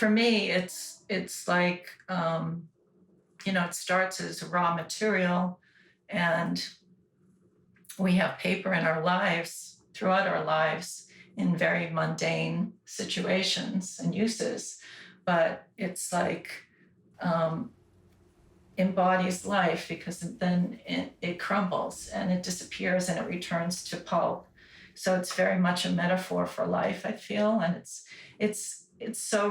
for me, it's like, it starts as raw material, and we have paper in our lives, throughout our lives, in very mundane situations and uses. But it's like, embodies life, because then it crumbles and it disappears and it returns to pulp. So it's very much a metaphor for life, I feel, and it's so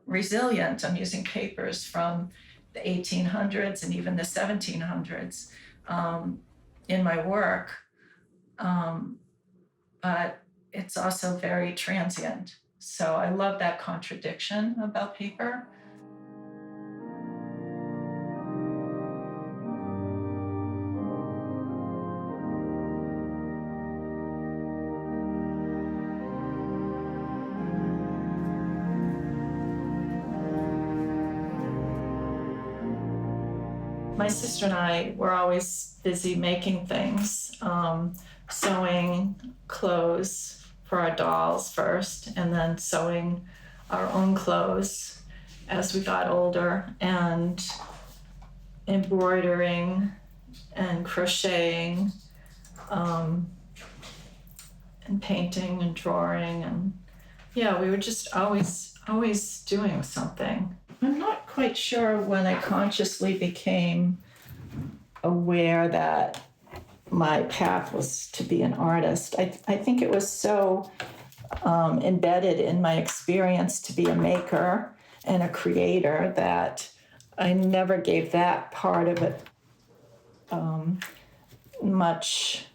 resilient. I'm using papers from the 1800s and even the 1700s in my work, but it's also very transient. So I love that contradiction about paper. My sister and I were always busy making things, sewing clothes for our dolls first, and then sewing our own clothes as we got older, and embroidering and crocheting, and painting and drawing. And yeah, we were just always doing something. I'm not quite sure when I consciously became aware that my path was to be an artist. I think it was so embedded in my experience to be a maker and a creator that I never gave that part of it much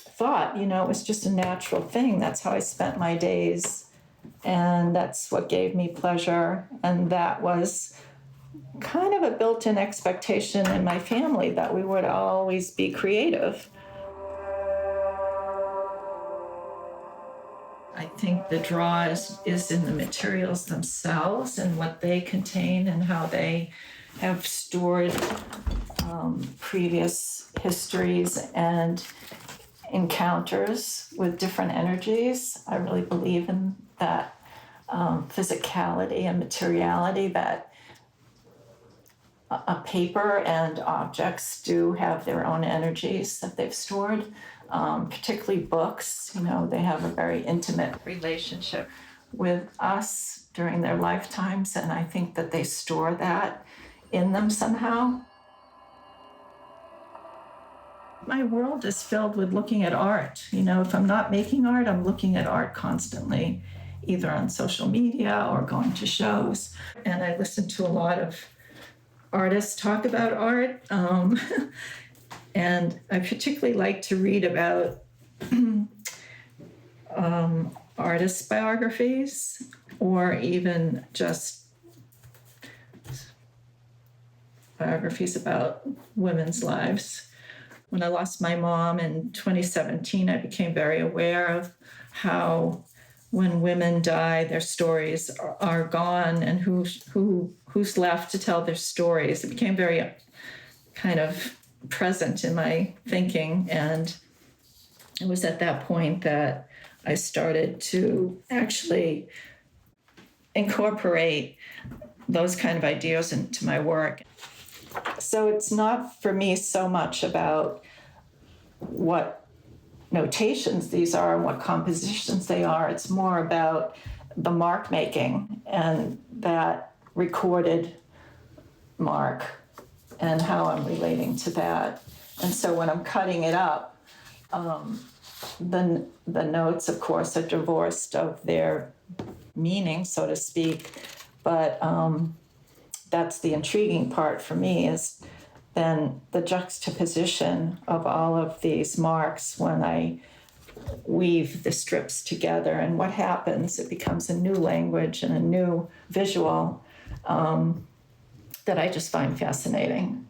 thought. It was just a natural thing. That's how I spent my days, and that's what gave me pleasure. And that was kind of a built-in expectation in my family that we would always be creative. I think the draw is in the materials themselves and what they contain and how they have stored previous histories and encounters with different energies. I really believe in that physicality and materiality, that a paper and objects do have their own energies that they've stored, particularly books. They have a very intimate relationship with us during their lifetimes, and I think that they store that in them somehow. My world is filled with looking at art. If I'm not making art, I'm looking at art constantly, either on social media or going to shows. And I listen to a lot of artists talk about art. And I particularly like to read about artist biographies, or even just biographies about women's lives. When I lost my mom in 2017, I became very aware of how when women die, their stories are gone, and who's left to tell their stories. It became very kind of present in my thinking, and it was at that point that I started to actually incorporate those kind of ideas into my work. So it's not for me so much about what notations these are and what compositions they are. It's more about the mark making and that recorded mark and how I'm relating to that. And so when I'm cutting it up, the notes, of course, are divorced of their meaning, so to speak. But that's the intriguing part for me, is then the juxtaposition of all of these marks when I weave the strips together. And what happens, it becomes a new language and a new visual that I just find fascinating.